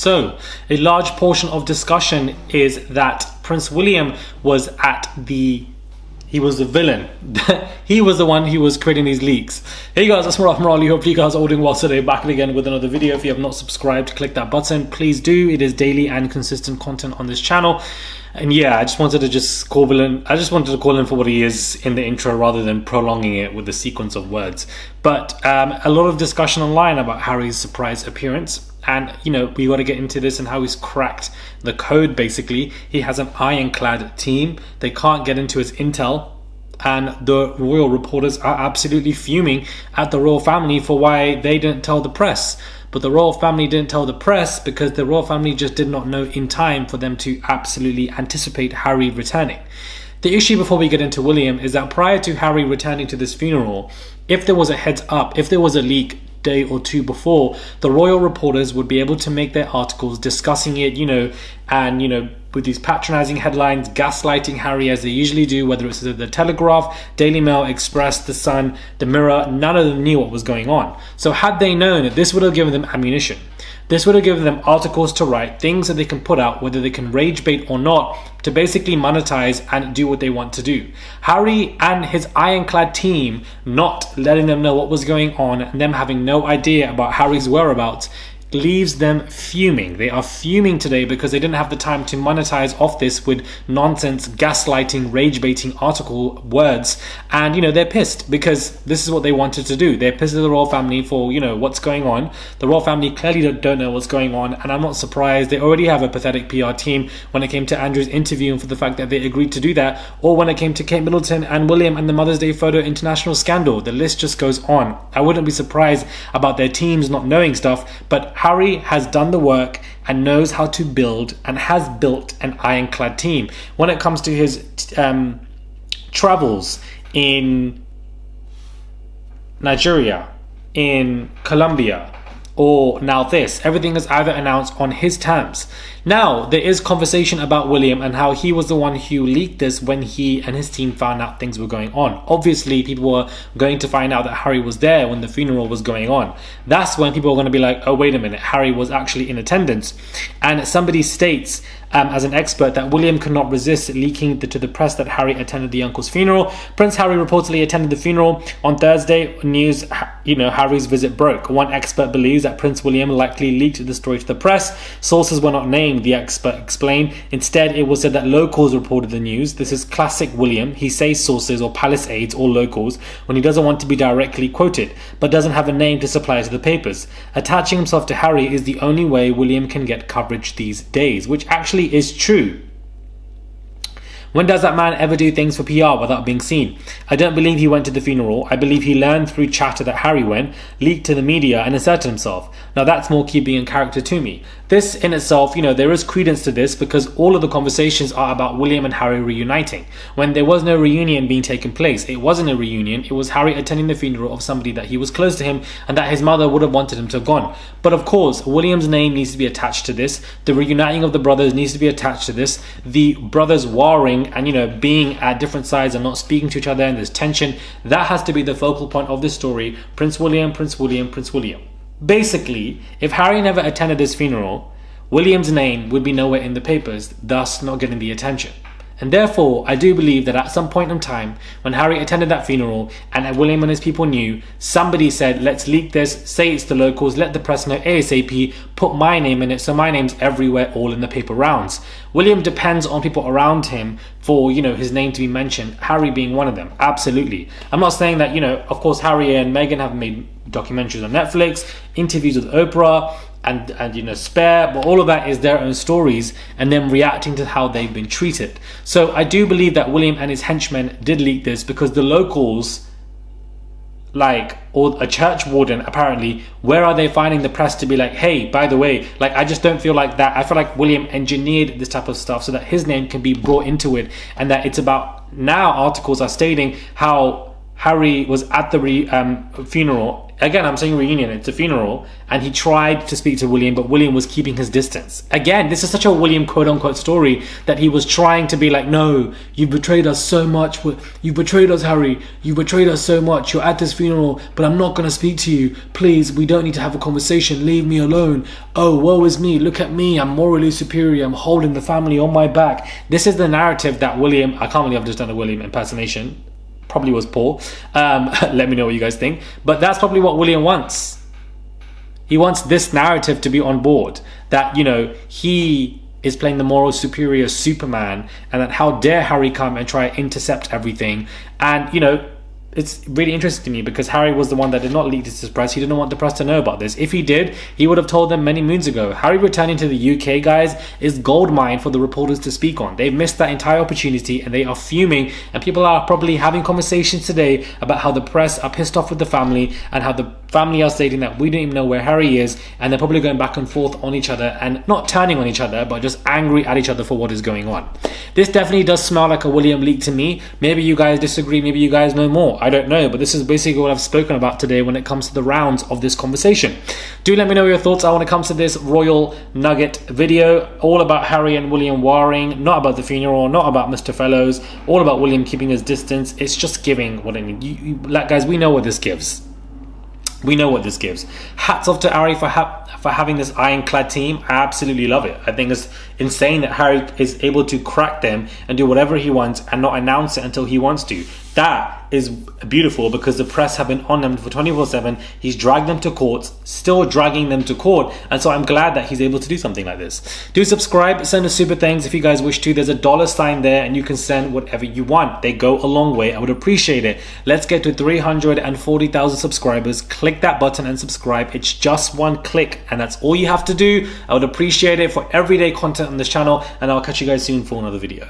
So a large portion of discussion is that Prince William was he was the villain. He was the one who was creating these leaks. Hey guys, it's Morali. Hope you guys are all doing well today. Back again with another video. If you have not subscribed, click that button. Please do. It is daily and consistent content on this channel. And yeah, I just wanted to call him for what he is in the intro rather than prolonging it with the sequence of words. But a lot of discussion online about Harry's surprise appearance. And, you know, we got to get into this and how he's cracked the code, basically. He has an ironclad team. They can't get into his intel. And the royal reporters are absolutely fuming at the royal family for why they didn't tell the press. But the royal family didn't tell the press because the royal family just did not know in time for them to absolutely anticipate Harry returning. The issue before we get into William is that prior to Harry returning to this funeral, if there was a heads up, if there was a leak day or two before, the royal reporters would be able to make their articles discussing it, and with these patronizing headlines, gaslighting Harry as they usually do, whether it's the Telegraph, Daily Mail, Express, The Sun, The Mirror. None of them knew what was going on. So had they known, this would have given them ammunition. This would have given them articles to write, things that they can put out, whether they can rage bait or not, to basically monetize and do what they want to do. Harry and his ironclad team not letting them know what was going on and them having no idea about Harry's whereabouts leaves them fuming. They are fuming today because they didn't have the time to monetize off this with nonsense, gaslighting, rage baiting article words. And they're pissed because this is what they wanted to do. They're pissed at the royal family for what's going on. The royal family clearly don't know what's going on, and I'm not surprised. They already have a pathetic PR team when it came to Andrew's interview and for the fact that they agreed to do that, or when it came to Kate Middleton and William and the Mother's Day photo international scandal. The list just goes on. I wouldn't be surprised about their teams not knowing stuff, but Harry has done the work and knows how to build and has built an ironclad team. When it comes to his travels in Nigeria, in Colombia, or now this, everything is either announced on his terms. Now, there is conversation about William and how he was the one who leaked this when he and his team found out things were going on. Obviously, people were going to find out that Harry was there when the funeral was going on. That's when people are going to be like, oh, wait a minute, Harry was actually in attendance. And somebody states, as an expert, that William could not resist leaking to the press that Harry attended the uncle's funeral. Prince Harry reportedly attended the funeral. On Thursday, news, Harry's visit broke. One expert believes that Prince William likely leaked the story to the press. Sources were not named, the expert explained. Instead, it was said that locals reported the news. This is classic William. He says sources or palace aides or locals when he doesn't want to be directly quoted, but doesn't have a name to supply to the papers. Attaching himself to Harry is the only way William can get coverage these days, which actually is true. When does that man ever do things for PR without being seen? I don't believe he went to the funeral. I believe he learned through chatter that Harry went, leaked to the media and asserted himself. Now that's more keeping in character to me. This in itself, there is credence to this because all of the conversations are about William and Harry reuniting. When there was no reunion being taken place, it wasn't a reunion. It was Harry attending the funeral of somebody that he was close to him and that his mother would have wanted him to have gone. But of course, William's name needs to be attached to this. The reuniting of the brothers needs to be attached to this. The brothers warring and being at different sides and not speaking to each other and there's tension, that has to be the focal point of this story. Prince William, Prince William, Prince William. Basically, if Harry never attended this funeral, William's name would be nowhere in the papers, thus not getting the attention. And therefore, I do believe that at some point in time, when Harry attended that funeral and William and his people knew, somebody said, let's leak this, say it's the locals, let the press know ASAP, put my name in it, so my name's everywhere, all in the paper rounds. William depends on people around him for, his name to be mentioned, Harry being one of them, absolutely. I'm not saying that, of course, Harry and Meghan have made documentaries on Netflix, interviews with Oprah, and Spare, but all of that is their own stories and them reacting to how they've been treated. So I do believe that William and his henchmen did leak this because the locals, or a church warden apparently, where are they finding the press to be like, hey, by the way, I just don't feel like that. I feel like William engineered this type of stuff so that his name can be brought into it, and that it's about, now articles are stating how Harry was at the funeral Again, I'm saying reunion, it's a funeral, and he tried to speak to William, but William was keeping his distance. Again, this is such a William quote-unquote story that he was trying to be like, no, you betrayed us so much. You betrayed us, Harry. You betrayed us so much. You're at this funeral, but I'm not going to speak to you. Please, we don't need to have a conversation. Leave me alone. Oh, woe is me. Look at me. I'm morally superior. I'm holding the family on my back. This is the narrative that William, I can't believe I've just done a William impersonation. Probably was poor. Let me know what you guys think. But that's probably what William wants. He wants this narrative to be on board. That, you know, he is playing the moral superior Superman, and that how dare Harry come and try to intercept everything. And, you know, it's really interesting to me because Harry was the one that did not leak this to the press. He didn't want the press to know about this. If he did, he would have told them many moons ago. Harry returning to the UK, guys, is goldmine for the reporters to speak on. They've missed that entire opportunity and they are fuming. And people are probably having conversations today about how the press are pissed off with the family and how the family are stating that we don't even know where Harry is, and they're probably going back and forth on each other and not turning on each other, but just angry at each other for what is going on. This definitely does smell like a William leak to me. Maybe you guys disagree, maybe you guys know more. I don't know, but this is basically what I've spoken about today when it comes to the rounds of this conversation. Do let me know your thoughts when it comes to this Royal Nugget video, all about Harry and William warring, not about the funeral, not about Mr. Fellows, all about William keeping his distance. It's just giving what I mean. Like, guys, we know what this gives. We know what this gives. Hats off to Harry for having this ironclad team. I absolutely love it. I think it's insane that Harry is able to crack them and do whatever he wants and not announce it until he wants to. That is beautiful because the press have been on them for 24/7. He's dragged them to court, still dragging them to court. And so I'm glad that he's able to do something like this. Do subscribe, send us super thanks if you guys wish to. There's a $sign there and you can send whatever you want. They go a long way. I would appreciate it. Let's get to 340,000 subscribers. Click that button and subscribe. It's just one click and that's all you have to do. I would appreciate it for everyday content on this channel, and I'll catch you guys soon for another video.